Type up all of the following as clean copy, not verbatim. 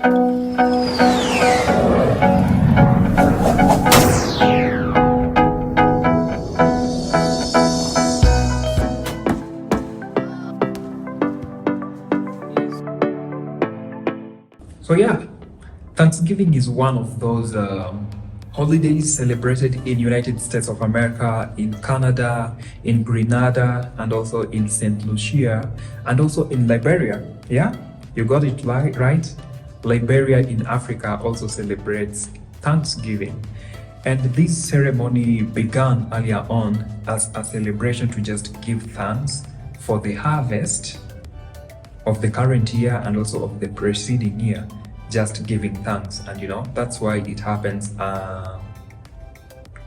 So yeah, Thanksgiving is one of those holidays celebrated in United States of America, in Canada, in Grenada, and also in Saint Lucia, and also in Liberia. Yeah, you got it right. Liberia in Africa also celebrates Thanksgiving. And this ceremony began earlier on as a celebration to just give thanks for the harvest of the current year and also of the preceding year, just giving thanks. And that's why it happens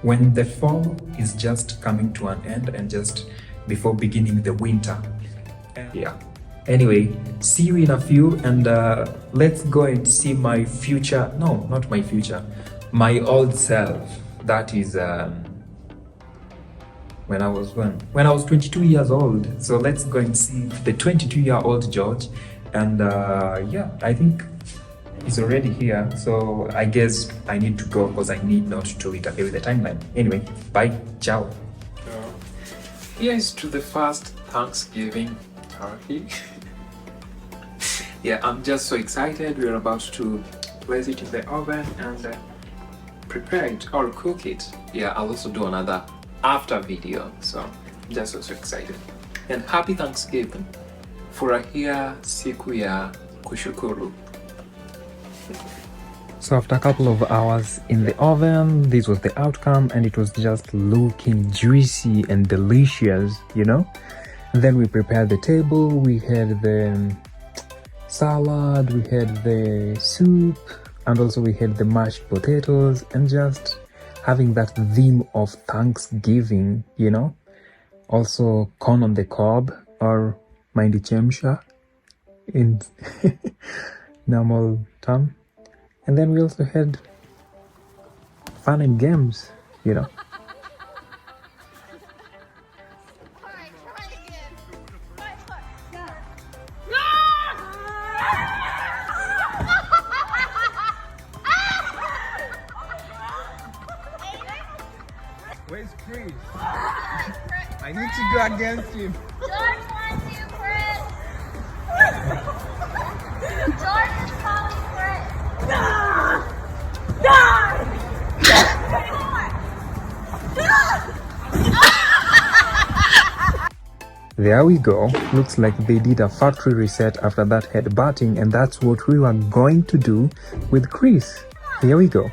when the fall is just coming to an end and just before beginning the winter. Yeah. Anyway, see you in a few, and let's go and see my future. No, not my future. My old self. That is when I was 22 years old. So let's go and see the 22-year-old George. And yeah, I think he's already here. So I guess I need to go because I need not to interfere with the timeline. Anyway, bye. Ciao. Here's to the first Thanksgiving turkey. Yeah, I'm just so excited. We're about to place it in the oven and prepare it or cook it. Yeah, I'll also do another after video, so I'm just so excited. And happy Thanksgiving. Furahia siku ya kushukuru. So after a couple of hours in the oven, this was the outcome, and it was just looking juicy and delicious, Then we prepared the table. We had the salad, we had the soup, and also we had the mashed potatoes, and just having that theme of Thanksgiving, Also corn on the cob, or mahindi chemsha in normal term. And then we also had fun and games, Where's Chris? I need to go against him. George wants you, Chris. George is calling Chris. There we go. Looks like they did a factory reset after that headbutting, and that's what we were going to do with Chris. Here we go.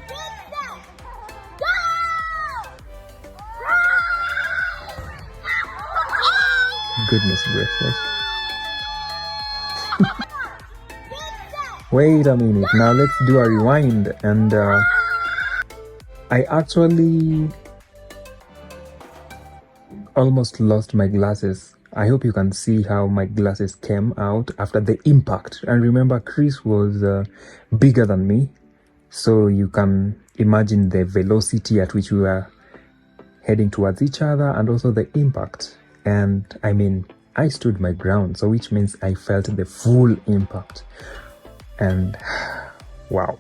Goodness gracious. Wait a minute, now let's do a rewind. And I actually almost lost my glasses. I hope you can see how my glasses came out after the impact. And remember, Chris was bigger than me, so you can imagine the velocity at which we were heading towards each other, and also the impact. And I mean, I stood my ground, so which means I felt the full impact. And wow.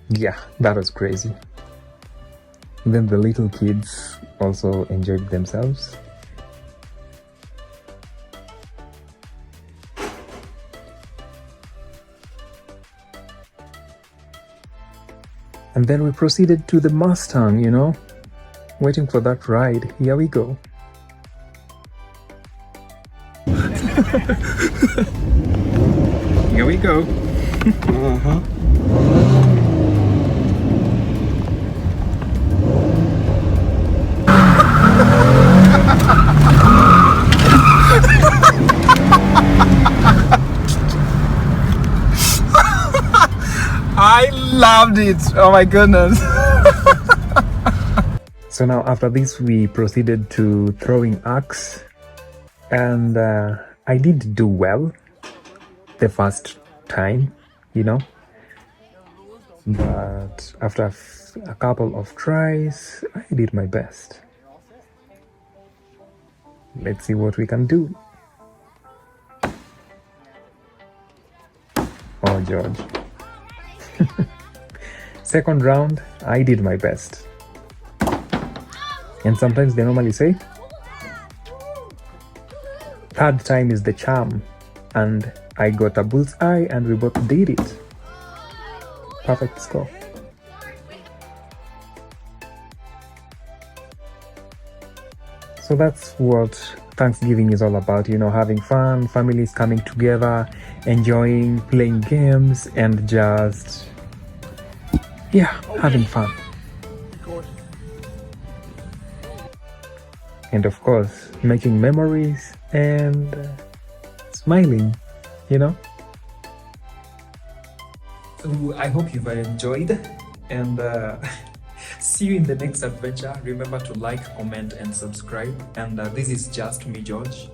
Yeah, that was crazy. Then the little kids also enjoyed themselves. And then we proceeded to the Mustang, waiting for that ride. Here we go. Here we go. I loved it. Oh my goodness. So now after this we proceeded to throwing axe, and I did do well the first time, but after a couple of tries I did my best. Let's see what we can do. Oh, George. Second round, I did my best. And sometimes they normally say, third time is the charm. And I got a bullseye and we both did it. Perfect score. So that's what Thanksgiving is all about, having fun, families coming together, enjoying, playing games, and just, having fun. And of course, making memories and smiling, So I hope you've enjoyed, and see you in the next adventure. Remember to like, comment, and subscribe. And this is just me, George.